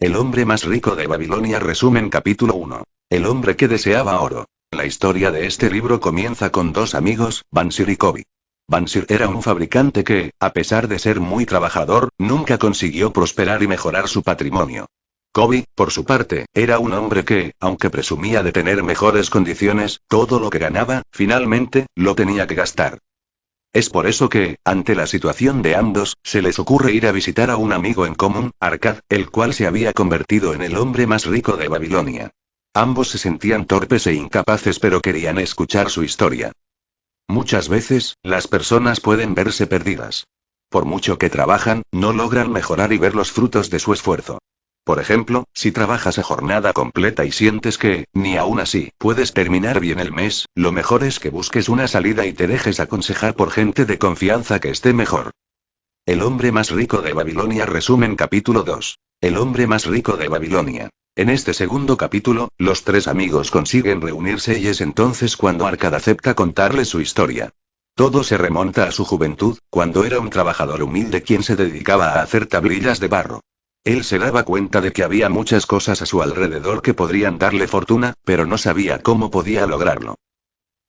El hombre más rico de Babilonia. Resumen capítulo 1. El hombre que deseaba oro. La historia de este libro comienza con dos amigos, Bansir y Kobi. Bansir era un fabricante que, a pesar de ser muy trabajador, nunca consiguió prosperar y mejorar su patrimonio. Kobi, por su parte, era un hombre que, aunque presumía de tener mejores condiciones, todo lo que ganaba, finalmente, lo tenía que gastar. Es por eso que, ante la situación de ambos, se les ocurre ir a visitar a un amigo en común, Arkad, el cual se había convertido en el hombre más rico de Babilonia. Ambos se sentían torpes e incapaces pero querían escuchar su historia. Muchas veces, las personas pueden verse perdidas. Por mucho que trabajan, no logran mejorar y ver los frutos de su esfuerzo. Por ejemplo, si trabajas a jornada completa y sientes que, ni aún así, puedes terminar bien el mes, lo mejor es que busques una salida y te dejes aconsejar por gente de confianza que esté mejor. El hombre más rico de Babilonia. Resumen capítulo 2. El hombre más rico de Babilonia. En este segundo capítulo, los tres amigos consiguen reunirse y es entonces cuando Arkad acepta contarles su historia. Todo se remonta a su juventud, cuando era un trabajador humilde quien se dedicaba a hacer tablillas de barro. Él se daba cuenta de que había muchas cosas a su alrededor que podrían darle fortuna, pero no sabía cómo podía lograrlo.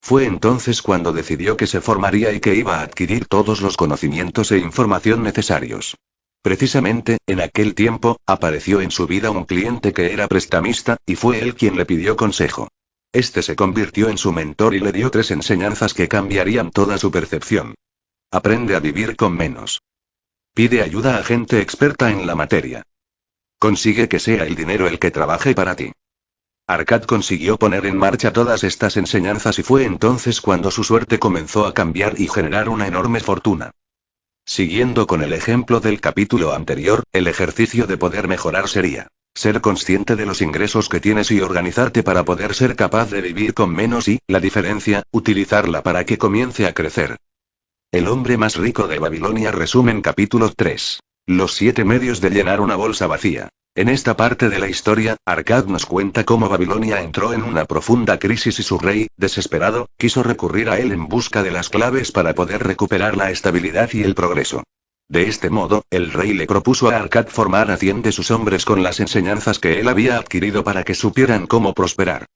Fue entonces cuando decidió que se formaría y que iba a adquirir todos los conocimientos e información necesarios. Precisamente, en aquel tiempo, apareció en su vida un cliente que era prestamista, y fue él quien le pidió consejo. Este se convirtió en su mentor y le dio 3 enseñanzas que cambiarían toda su percepción. Aprende a vivir con menos. Pide ayuda a gente experta en la materia. Consigue que sea el dinero el que trabaje para ti. Arkad consiguió poner en marcha todas estas enseñanzas y fue entonces cuando su suerte comenzó a cambiar y generar una enorme fortuna. Siguiendo con el ejemplo del capítulo anterior, el ejercicio de poder mejorar sería ser consciente de los ingresos que tienes y organizarte para poder ser capaz de vivir con menos y, la diferencia, utilizarla para que comience a crecer. El hombre más rico de Babilonia. Resumen capítulo 3. Los 7 medios de llenar una bolsa vacía. En esta parte de la historia, Arkad nos cuenta cómo Babilonia entró en una profunda crisis y su rey, desesperado, quiso recurrir a él en busca de las claves para poder recuperar la estabilidad y el progreso. De este modo, el rey le propuso a Arkad formar a 100 de sus hombres con las enseñanzas que él había adquirido para que supieran cómo prosperar.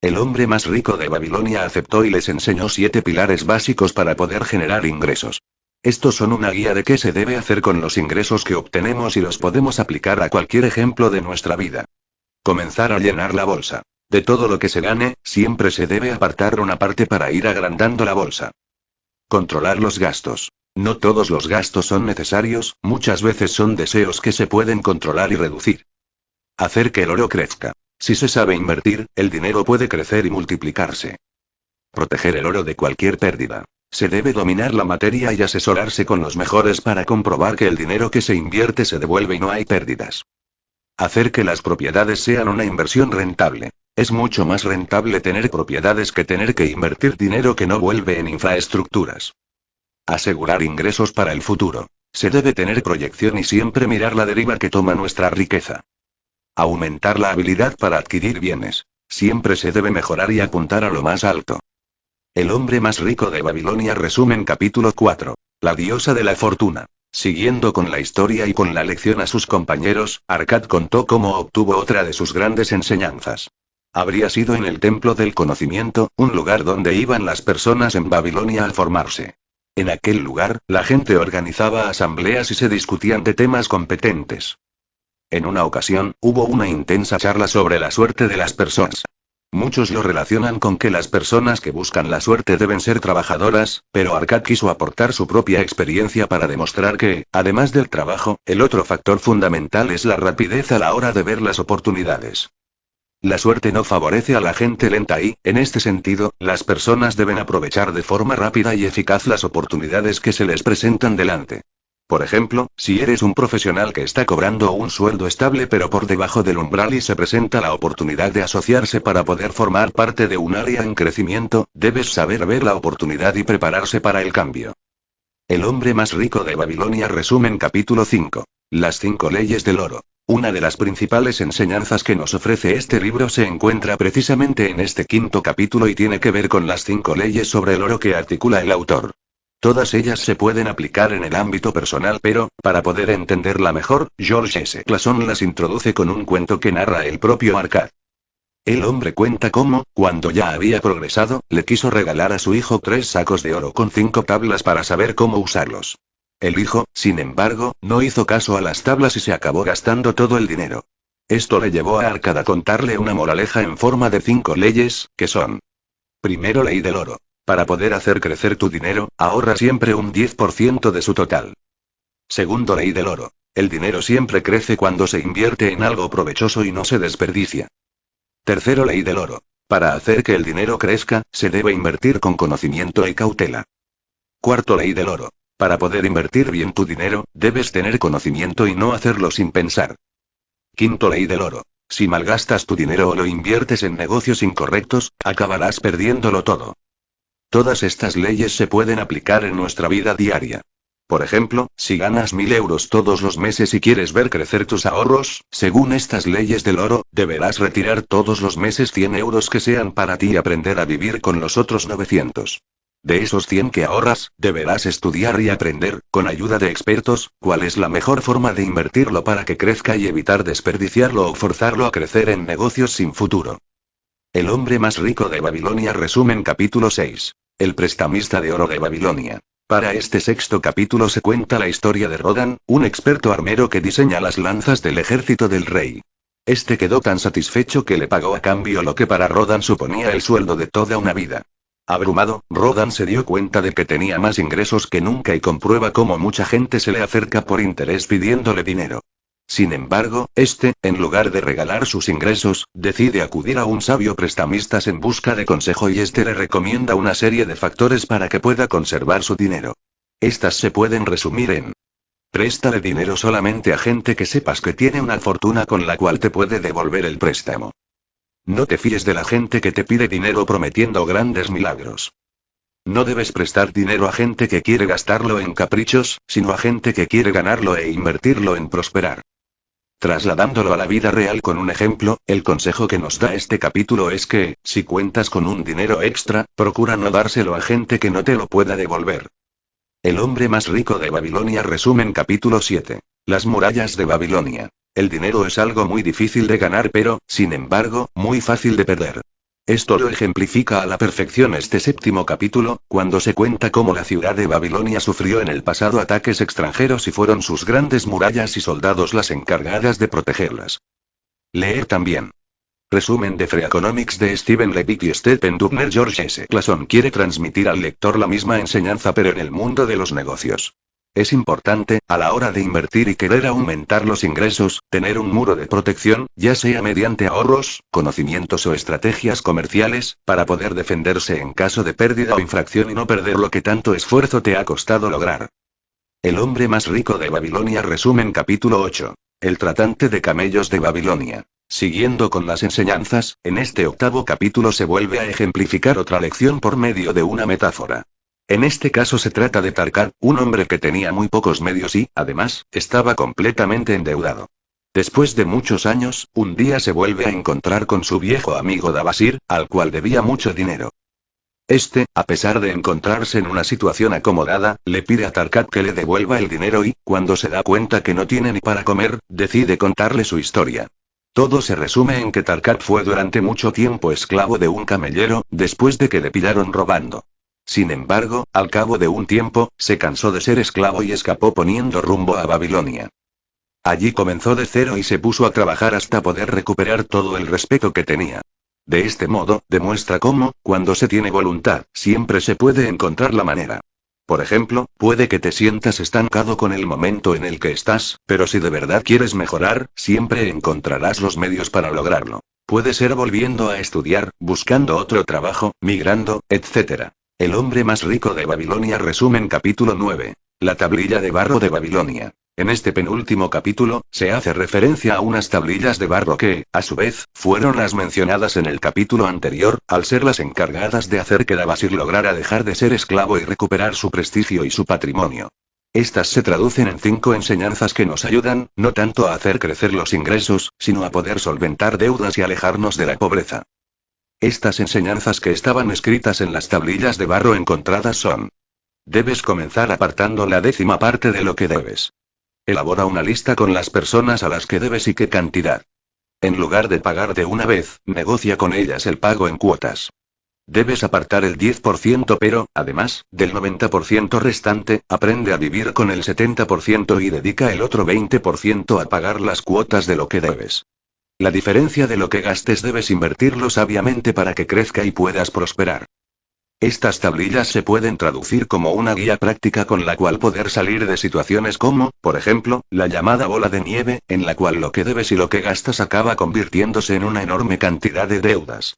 El hombre más rico de Babilonia aceptó y les enseñó 7 pilares básicos para poder generar ingresos. Estos son una guía de qué se debe hacer con los ingresos que obtenemos y los podemos aplicar a cualquier ejemplo de nuestra vida. Comenzar a llenar la bolsa. De todo lo que se gane, siempre se debe apartar una parte para ir agrandando la bolsa. Controlar los gastos. No todos los gastos son necesarios, muchas veces son deseos que se pueden controlar y reducir. Hacer que el oro crezca. Si se sabe invertir, el dinero puede crecer y multiplicarse. Proteger el oro de cualquier pérdida. Se debe dominar la materia y asesorarse con los mejores para comprobar que el dinero que se invierte se devuelve y no hay pérdidas. Hacer que las propiedades sean una inversión rentable. Es mucho más rentable tener propiedades que tener que invertir dinero que no vuelve en infraestructuras. Asegurar ingresos para el futuro. Se debe tener proyección y siempre mirar la deriva que toma nuestra riqueza. Aumentar la habilidad para adquirir bienes. Siempre se debe mejorar y apuntar a lo más alto. El hombre más rico de Babilonia. Resumen capítulo 4. La diosa de la fortuna. Siguiendo con la historia y con la lección a sus compañeros, Arkad contó cómo obtuvo otra de sus grandes enseñanzas. Habría sido en el templo del conocimiento, un lugar donde iban las personas en Babilonia a formarse. En aquel lugar, la gente organizaba asambleas y se discutían de temas competentes. En una ocasión, hubo una intensa charla sobre la suerte de las personas. Muchos lo relacionan con que las personas que buscan la suerte deben ser trabajadoras, pero Arkad quiso aportar su propia experiencia para demostrar que, además del trabajo, el otro factor fundamental es la rapidez a la hora de ver las oportunidades. La suerte no favorece a la gente lenta y, en este sentido, las personas deben aprovechar de forma rápida y eficaz las oportunidades que se les presentan delante. Por ejemplo, si eres un profesional que está cobrando un sueldo estable pero por debajo del umbral y se presenta la oportunidad de asociarse para poder formar parte de un área en crecimiento, debes saber ver la oportunidad y prepararse para el cambio. El hombre más rico de Babilonia. Resumen capítulo 5. Las 5 leyes del oro. Una de las principales enseñanzas que nos ofrece este libro se encuentra precisamente en este 5.º capítulo y tiene que ver con las 5 leyes sobre el oro que articula el autor. Todas ellas se pueden aplicar en el ámbito personal, pero, para poder entenderla mejor, George S. Clason las introduce con un cuento que narra el propio Arcad. El hombre cuenta cómo, cuando ya había progresado, le quiso regalar a su hijo 3 sacos de oro con 5 tablas para saber cómo usarlos. El hijo, sin embargo, no hizo caso a las tablas y se acabó gastando todo el dinero. Esto le llevó a Arcad a contarle una moraleja en forma de 5 leyes, que son: primero, ley del oro. Para poder hacer crecer tu dinero, ahorra siempre un 10% de su total. Segundo, ley del oro. El dinero siempre crece cuando se invierte en algo provechoso y no se desperdicia. Tercero, ley del oro. Para hacer que el dinero crezca, se debe invertir con conocimiento y cautela. Cuarto, ley del oro. Para poder invertir bien tu dinero, debes tener conocimiento y no hacerlo sin pensar. Quinto, ley del oro. Si malgastas tu dinero o lo inviertes en negocios incorrectos, acabarás perdiéndolo todo. Todas estas leyes se pueden aplicar en nuestra vida diaria. Por ejemplo, si ganas 1000 euros todos los meses y quieres ver crecer tus ahorros, según estas leyes del oro, deberás retirar todos los meses 100 euros que sean para ti y aprender a vivir con los otros 900. De esos 100 que ahorras, deberás estudiar y aprender, con ayuda de expertos, cuál es la mejor forma de invertirlo para que crezca y evitar desperdiciarlo o forzarlo a crecer en negocios sin futuro. El hombre más rico de Babilonia, resumen capítulo 6. El prestamista de oro de Babilonia. Para este sexto capítulo se cuenta la historia de Rodan, un experto armero que diseña las lanzas del ejército del rey. Este quedó tan satisfecho que le pagó a cambio lo que para Rodan suponía el sueldo de toda una vida. Abrumado, Rodan se dio cuenta de que tenía más ingresos que nunca y comprueba cómo mucha gente se le acerca por interés pidiéndole dinero. Sin embargo, en lugar de regalar sus ingresos, decide acudir a un sabio prestamista en busca de consejo y le recomienda una serie de factores para que pueda conservar su dinero. Estas se pueden resumir en: préstale dinero solamente a gente que sepas que tiene una fortuna con la cual te puede devolver el préstamo. No te fíes de la gente que te pide dinero prometiendo grandes milagros. No debes prestar dinero a gente que quiere gastarlo en caprichos, sino a gente que quiere ganarlo e invertirlo en prosperar. Trasladándolo a la vida real con un ejemplo, el consejo que nos da este capítulo es que, si cuentas con un dinero extra, procura no dárselo a gente que no te lo pueda devolver. El hombre más rico de Babilonia, resumen capítulo 7. Las murallas de Babilonia. El dinero es algo muy difícil de ganar pero, sin embargo, muy fácil de perder. Esto lo ejemplifica a la perfección este séptimo capítulo, cuando se cuenta cómo la ciudad de Babilonia sufrió en el pasado ataques extranjeros y fueron sus grandes murallas y soldados las encargadas de protegerlas. Leer también. Resumen de Freakonomics de Steven Levitt y Stephen Dubner. George S. Clason quiere transmitir al lector la misma enseñanza pero en el mundo de los negocios. Es importante, a la hora de invertir y querer aumentar los ingresos, tener un muro de protección, ya sea mediante ahorros, conocimientos o estrategias comerciales, para poder defenderse en caso de pérdida o infracción y no perder lo que tanto esfuerzo te ha costado lograr. El hombre más rico de Babilonia, resumen capítulo 8. El tratante de camellos de Babilonia. Siguiendo con las enseñanzas, en este octavo capítulo se vuelve a ejemplificar otra lección por medio de una metáfora. En este caso se trata de Tarkat, un hombre que tenía muy pocos medios y, además, estaba completamente endeudado. Después de muchos años, un día se vuelve a encontrar con su viejo amigo Dabasir, al cual debía mucho dinero. A pesar de encontrarse en una situación acomodada, le pide a Tarkat que le devuelva el dinero y, cuando se da cuenta que no tiene ni para comer, decide contarle su historia. Todo se resume en que Tarkat fue durante mucho tiempo esclavo de un camellero, después de que le pillaron robando. Sin embargo, al cabo de un tiempo, se cansó de ser esclavo y escapó poniendo rumbo a Babilonia. Allí comenzó de cero y se puso a trabajar hasta poder recuperar todo el respeto que tenía. De este modo, demuestra cómo, cuando se tiene voluntad, siempre se puede encontrar la manera. Por ejemplo, puede que te sientas estancado con el momento en el que estás, pero si de verdad quieres mejorar, siempre encontrarás los medios para lograrlo. Puede ser volviendo a estudiar, buscando otro trabajo, migrando, etc. El hombre más rico de Babilonia, resumen capítulo 9. La tablilla de barro de Babilonia. En este penúltimo capítulo, se hace referencia a unas tablillas de barro que, a su vez, fueron las mencionadas en el capítulo anterior, al ser las encargadas de hacer que Dabasir lograra dejar de ser esclavo y recuperar su prestigio y su patrimonio. Estas se traducen en 5 enseñanzas que nos ayudan, no tanto a hacer crecer los ingresos, sino a poder solventar deudas y alejarnos de la pobreza. Estas enseñanzas que estaban escritas en las tablillas de barro encontradas son: Debes comenzar apartando la 10ª parte de lo que debes. Elabora una lista con las personas a las que debes y qué cantidad. En lugar de pagar de una vez, negocia con ellas el pago en cuotas. Debes apartar el 10%, pero, además, del 90% restante, aprende a vivir con el 70% y dedica el otro 20% a pagar las cuotas de lo que debes. La diferencia de lo que gastes debes invertirlo sabiamente para que crezca y puedas prosperar. Estas tablillas se pueden traducir como una guía práctica con la cual poder salir de situaciones como, por ejemplo, la llamada bola de nieve, en la cual lo que debes y lo que gastas acaba convirtiéndose en una enorme cantidad de deudas.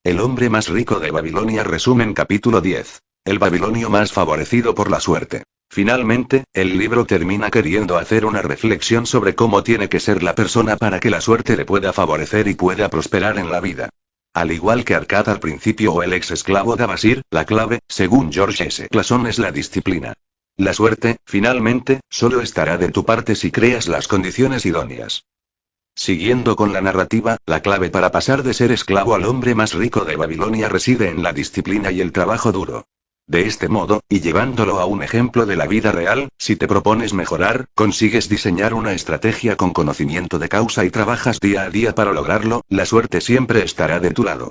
El hombre más rico de Babilonia, resumen capítulo 10. El babilonio más favorecido por la suerte. Finalmente, el libro termina queriendo hacer una reflexión sobre cómo tiene que ser la persona para que la suerte le pueda favorecer y pueda prosperar en la vida. Al igual que Arcad al principio o el ex esclavo de Basir, la clave, según George S. Clason, es la disciplina. La suerte, finalmente, solo estará de tu parte si creas las condiciones idóneas. Siguiendo con la narrativa, la clave para pasar de ser esclavo al hombre más rico de Babilonia reside en la disciplina y el trabajo duro. De este modo, y llevándolo a un ejemplo de la vida real, si te propones mejorar, consigues diseñar una estrategia con conocimiento de causa y trabajas día a día para lograrlo, la suerte siempre estará de tu lado.